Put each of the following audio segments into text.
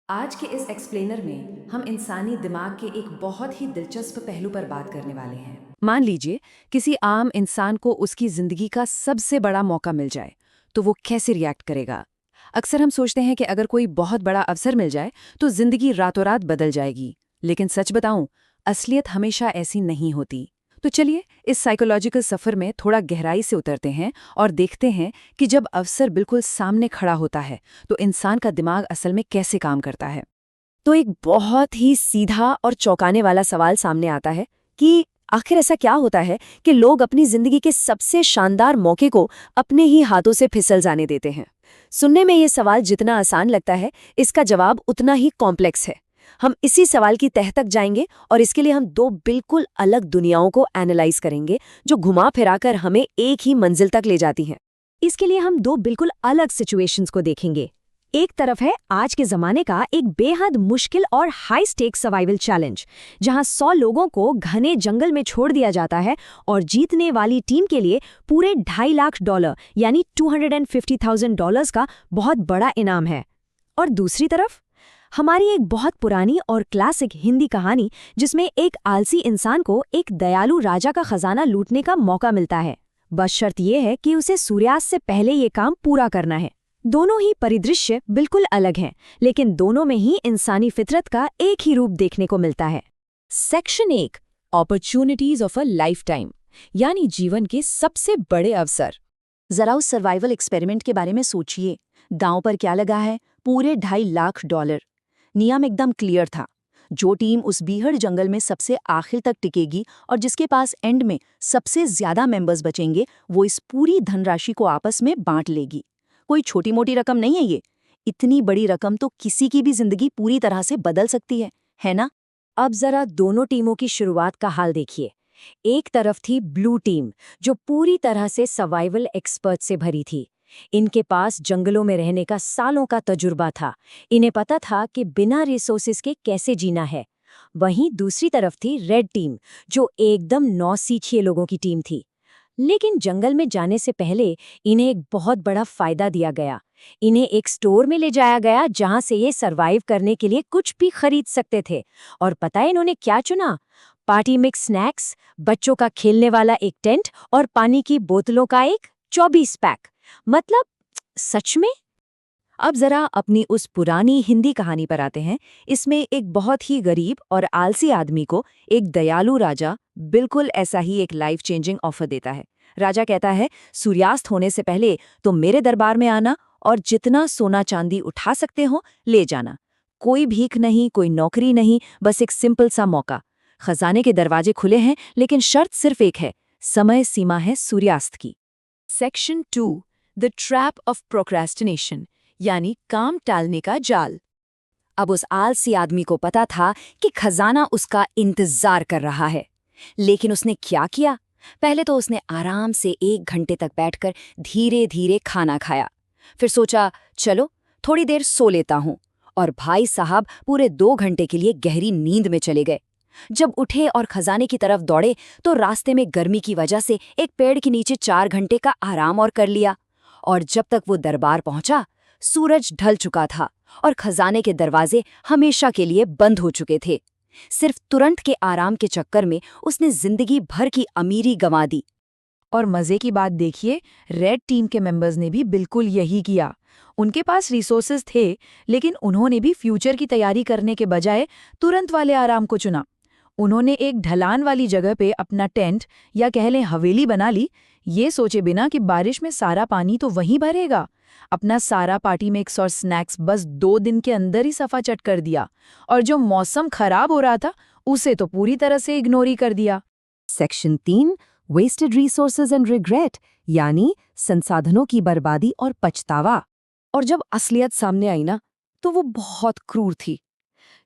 आज के इस एक्सप्लेनर में हम इंसानी दिमाग के एक बहुत ही दिलचस्प पहलू पर बात करने वाले हैं। मान लीजिए किसी आम इंसान को उसकी जिंदगी का सबसे बड़ा मौका मिल जाए, तो वो कैसे रिएक्ट करेगा। अक्सर हम सोचते हैं कि अगर कोई बहुत बड़ा अवसर मिल जाए तो जिंदगी रातों रात बदल जाएगी, लेकिन सच बताऊं, असलियत हमेशा ऐसी नहीं होती। तो चलिए इस साइकोलॉजिकल सफर में थोड़ा गहराई से उतरते हैं और देखते हैं कि जब अवसर बिल्कुल सामने खड़ा होता है तो इंसान का दिमाग असल में कैसे काम करता है। तो एक बहुत ही सीधा और चौंकाने वाला सवाल सामने आता है कि आखिर ऐसा क्या होता है कि लोग अपनी जिंदगी के सबसे शानदार मौके को अपने ही हाथों से फिसल जाने देते हैं। सुनने में ये सवाल जितना आसान लगता है, इसका जवाब उतना ही कॉम्प्लेक्स है। हम इसी सवाल की तह तक जाएंगे और इसके लिए हम दो बिल्कुल अलग दुनियाओं को एनालाइज करेंगे, जो घुमा फिराकर हमें एक ही मंजिल तक ले जाती हैं। इसके लिए हम दो बिल्कुल अलग सिचुएशंस को देखेंगे। एक तरफ है आज के जमाने का एक बेहद मुश्किल और हाई स्टेक सर्वाइवल चैलेंज, जहां 100 लोगों को घने जंगल में छोड़ दिया जाता है और जीतने वाली टीम के लिए पूरे $2.5 लाख यानी $250,000 का बहुत बड़ा इनाम है। और दूसरी तरफ हमारी एक बहुत पुरानी और क्लासिक हिंदी कहानी, जिसमें एक आलसी इंसान को एक दयालु राजा का खजाना लूटने का मौका मिलता है। बस शर्त यह है कि उसे सूर्यास्त से पहले ये काम पूरा करना है। दोनों ही परिदृश्य बिल्कुल अलग हैं, लेकिन दोनों में ही इंसानी फितरत का एक ही रूप देखने को मिलता है। Section 1, opportunities of a life time, यानी जीवन के सबसे बड़े अवसर। जरा उस सर्वाइवल एक्सपेरिमेंट के बारे में सोचिए। दांव पर क्या लगा है? पूरे $2.5 लाख। नियम एकदम क्लियर था। जो टीम उस बीहड़ जंगल में सबसे आखिर तक टिकेगी और जिसके पास एंड में सबसे ज्यादा मेंबर्स बचेंगे, वो इस पूरी धनराशि को आपस में बांट लेगी। कोई छोटी मोटी रकम नहीं है ये। इतनी बड़ी रकम तो किसी की भी जिंदगी पूरी तरह से बदल सकती है ना? अब जरा दोनों टीमों की शुरुआत का हाल देखिए। एक तरफ थी ब्लू टीम, जो पूरी तरह से सर्वाइवल एक्सपर्ट से भरी थी। इनके पास जंगलों में रहने का सालों का तजुर्बा था। इन्हें पता था कि बिना रिसोर्सेज के कैसे जीना है। वहीं दूसरी तरफ थी रेड टीम, जो एकदम नौसिखिए लोगों की टीम थी। लेकिन जंगल में जाने से पहले इन्हें एक बहुत बड़ा फायदा दिया गया। इन्हें एक स्टोर में ले जाया गया, जहां से ये सरवाइव करने के लिए कुछ भी खरीद सकते थे। और पता है इन्होंने क्या चुना? पार्टी मिक्स स्नैक्स, बच्चों का खेलने वाला एक टेंट और पानी की बोतलों का एक 24 पैक। मतलब सच में। अब जरा अपनी उस पुरानी हिंदी कहानी पर आते हैं। इसमें एक बहुत ही गरीब और आलसी आदमी को एक दयालु राजा बिल्कुल ऐसा ही एक लाइफ चेंजिंग ऑफर देता है। राजा कहता है, सूर्यास्त होने से पहले तो मेरे दरबार में आना और जितना सोना चांदी उठा सकते हो ले जाना। कोई भीख नहीं, कोई नौकरी नहीं, बस एक सिंपल सा मौका। खजाने के दरवाजे खुले हैं, लेकिन शर्त सिर्फ एक है, समय सीमा है सूर्यास्त की। Section 2, the trap of procrastination, यानी काम टालने का जाल। अब उस आलसी आदमी को पता था कि खजाना उसका इंतजार कर रहा है, लेकिन उसने क्या किया? पहले तो उसने आराम से 1 घंटे तक बैठकर धीरे धीरे खाना खाया। फिर सोचा, चलो थोड़ी देर सो लेता हूं। और भाई साहब पूरे 2 घंटे के लिए गहरी नींद में चले गए। जब उठे और खजाने की तरफ दौड़े तो रास्ते में गर्मी की वजह से एक पेड़ के नीचे 4 घंटे का आराम और कर लिया। और जब तक वो दरबार पहुंचा, सूरज ढल चुका था और खजाने के दरवाजे हमेशा के लिए बंद हो चुके थे। सिर्फ तुरंत के आराम के चक्कर में उसने जिंदगी भर की अमीरी गंवा दी। और मजे की बात देखिए, रेड टीम के मेंबर्स ने भी बिल्कुल यही किया। उनके पास रिसोर्सेज थे, लेकिन उन्होंने भी फ्यूचर की तैयारी करने के बजाय तुरंत वाले आराम को चुना। उन्होंने एक ढलान वाली जगह पे अपना टेंट या कह लें हवेली बना ली, ये सोचे बिना कि बारिश में सारा पानी तो वहीं भरेगा। अपना सारा पार्टी मिक्स और स्नैक्स बस 2 दिन के अंदर ही सफा चट कर दिया, और जो मौसम खराब हो रहा था उसे तो पूरी तरह से इग्नोर ही कर दिया। Section 3, wasted resources and regret, यानी संसाधनों की बर्बादी और पछतावा। और जब असलियत सामने आई ना, तो वो बहुत क्रूर थी।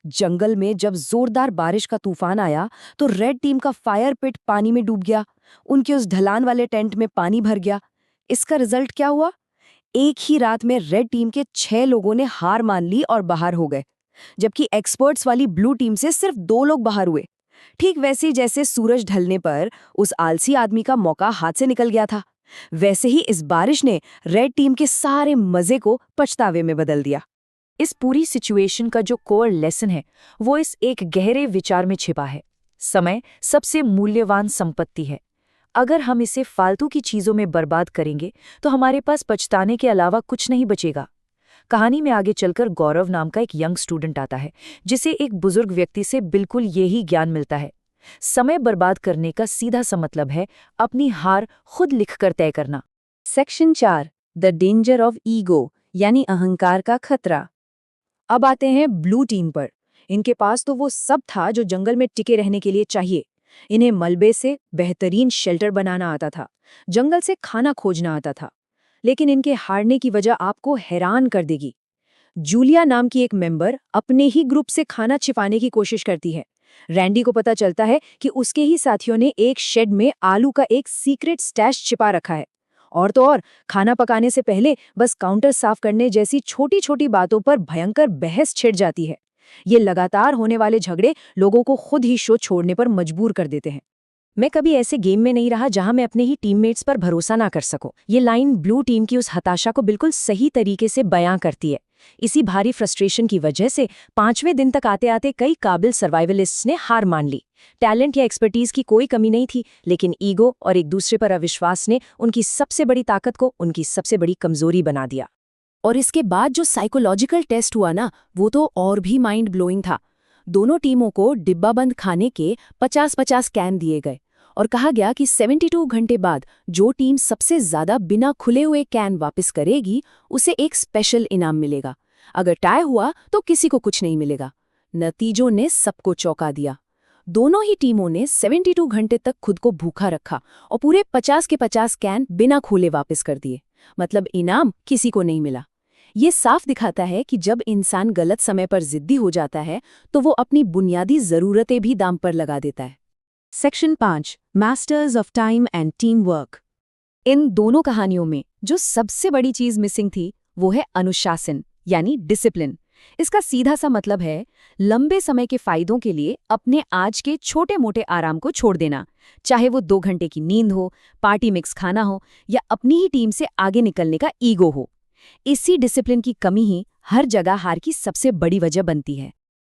जंगल में जब जोरदार बारिश का तूफान आया तो रेड टीम का फायर पिट पानी में डूब गया। उनके उस ढलान वाले टेंट में पानी भर गया। इसका रिजल्ट क्या हुआ? एक ही रात में रेड टीम के 6 लोगों ने हार मान ली और बाहर हो गए, जबकि एक्सपर्ट्स वाली ब्लू टीम से सिर्फ 2 लोग बाहर हुए। ठीक वैसे ही जैसे सूरज ढलने पर उस आलसी आदमी का मौका हाथ से निकल गया था, वैसे ही इस बारिश ने रेड टीम के सारे मजे को पछतावे में बदल दिया। इस पूरी सिचुएशन का जो कोर लेसन है वो इस एक गहरे विचार में छिपा है। समय सबसे मूल्यवान संपत्ति है। अगर हम इसे फालतू की चीजों में बर्बाद करेंगे तो हमारे पास पछताने के अलावा कुछ नहीं बचेगा। कहानी में आगे चलकर गौरव नाम का एक यंग स्टूडेंट आता है जिसे एक बुजुर्ग व्यक्ति से बिल्कुल यही ज्ञान मिलता है। समय बर्बाद करने का सीधा सा मतलब है अपनी हार खुद लिखकर तय करना। Section 4, the danger of ego, यानी अहंकार का खतरा। अब आते हैं ब्लू टीम पर। इनके पास तो वो सब था जो जंगल में टिके रहने के लिए चाहिए। इन्हें मलबे से बेहतरीन शेल्टर बनाना आता था, जंगल से खाना खोजना आता था। लेकिन इनके हारने की वजह आपको हैरान कर देगी। जूलिया नाम की एक मेंबर अपने ही ग्रुप से खाना छिपाने की कोशिश करती है। रैंडी को पता चलता है कि उसके ही साथियों ने एक शेड में आलू का एक सीक्रेट स्टैश छिपा रखा है। और तो और, खाना पकाने से पहले बस काउंटर साफ करने जैसी छोटी छोटी बातों पर भयंकर बहस छिड़ जाती है। ये लगातार होने वाले झगड़े लोगों को खुद ही शो छोड़ने पर मजबूर कर देते हैं। मैं कभी ऐसे गेम में नहीं रहा जहां मैं अपने ही टीममेट्स पर भरोसा ना कर सकूं। ये लाइन ब्लू टीम की उस हताशा को बिल्कुल सही तरीके से बयां करती है। इसी भारी फ्रस्ट्रेशन की वजह से 5वें दिन तक आते आते कई काबिल सर्वाइवलिस्ट्स ने हार मान ली। टैलेंट या एक्सपर्टीज की कोई कमी नहीं थी, लेकिन ईगो और एक दूसरे पर अविश्वास ने उनकी सबसे बड़ी ताकत को उनकी सबसे बड़ी कमजोरी बना दिया। और इसके बाद जो साइकोलॉजिकल टेस्ट हुआ ना, वो तो और भी माइंड ब्लोइंग था। दोनों टीमों को डिब्बाबंद खाने के 50-50 कैन दिए गए और कहा गया कि 72 घंटे बाद जो टीम सबसे ज्यादा बिना खुले हुए कैन वापस करेगी उसे एक स्पेशल इनाम मिलेगा। अगर टाई हुआ तो किसी को कुछ नहीं मिलेगा। नतीजों ने सबको चौंका दिया। दोनों ही टीमों ने 72 घंटे तक खुद को भूखा रखा और पूरे 50 के 50 कैन बिना खोले वापस कर दिए। मतलब इनाम किसी को नहीं मिला। ये साफ दिखाता है कि जब इंसान गलत समय पर जिद्दी हो जाता है तो वो अपनी बुनियादी जरूरतें भी दांव पर लगा देता है। Section 5, masters of time and team work. इन दोनों कहानियों में जो सबसे बड़ी चीज मिसिंग थी वो है अनुशासन, यानी डिसिप्लिन। इसका सीधा सा मतलब है लंबे समय के फायदों के लिए अपने आज के छोटे मोटे आराम को छोड़ देना, चाहे वो 2 घंटे की नींद हो, पार्टी मिक्स खाना हो या अपनी ही टीम से आगे निकलने का ईगो हो। इसी डिसिप्लिन की कमी ही हर जगह हार की सबसे बड़ी वजह बनती है।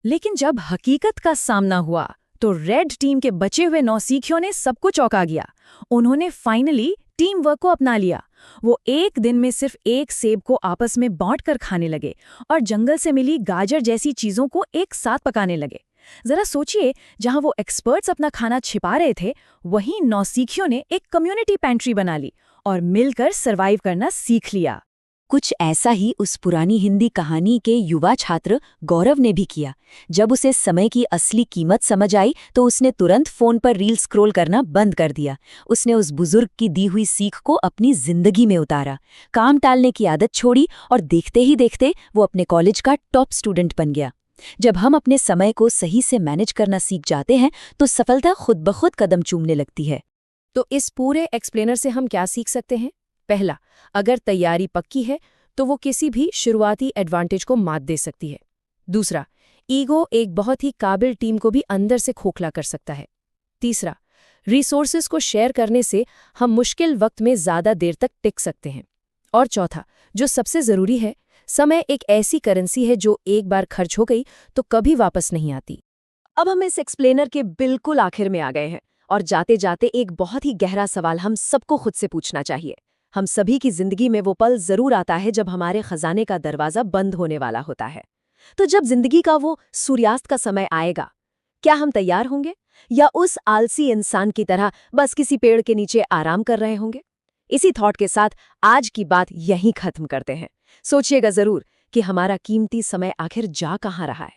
लेकिन जब हकीकत का सामना हुआ तो रेड टीम के बचे हुए नौसिखियों ने सबको चौंका गया। उन्होंने फाइनली टीम वर्क को अपना लिया। वो एक दिन में सिर्फ एक सेब को आपस में बांटकर खाने लगे और जंगल से मिली गाजर जैसी चीजों को एक साथ पकाने लगे। जरा सोचिए, जहां वो एक्सपर्ट्स अपना खाना छिपा रहे थे, वहीं नौसिखियों ने एक कम्युनिटी पैंट्री बना ली और मिलकर सरवाइव करना सीख लिया। कुछ ऐसा ही उस पुरानी हिंदी कहानी के युवा छात्र गौरव ने भी किया। जब उसे समय की असली कीमत समझ आई तो उसने तुरंत फोन पर रील स्क्रॉल करना बंद कर दिया। उसने उस बुजुर्ग की दी हुई सीख को अपनी जिंदगी में उतारा, काम टालने की आदत छोड़ी और देखते ही देखते वो अपने कॉलेज का टॉप स्टूडेंट बन गया। जब हम अपने समय को सही से मैनेज करना सीख जाते हैं तो सफलता खुद ब खुद कदम चूमने लगती है। तो इस पूरे एक्सप्लेनर से हम क्या सीख सकते हैं? पहला, अगर तैयारी पक्की है तो वो किसी भी शुरुआती एडवांटेज को मात दे सकती है। दूसरा, ईगो एक बहुत ही काबिल टीम को भी अंदर से खोखला कर सकता है। तीसरा, रिसोर्सेज को शेयर करने से हम मुश्किल वक्त में ज्यादा देर तक टिक सकते हैं। और चौथा, जो सबसे जरूरी है, समय एक ऐसी करेंसी है जो एक बार खर्च हो गई तो कभी वापस नहीं आती। अब हम इस एक्सप्लेनर के बिल्कुल आखिर में आ गए हैं और जाते जाते एक बहुत ही गहरा सवाल हम सबको खुद से पूछना चाहिए। हम सभी की जिंदगी में वो पल जरूर आता है जब हमारे खजाने का दरवाजा बंद होने वाला होता है। तो जब जिंदगी का वो सूर्यास्त का समय आएगा, क्या हम तैयार होंगे या उस आलसी इंसान की तरह बस किसी पेड़ के नीचे आराम कर रहे होंगे? इसी थॉट के साथ आज की बात यहीं खत्म करते हैं। सोचिएगा जरूर कि हमारा कीमती समय आखिर जा कहाँ रहा है।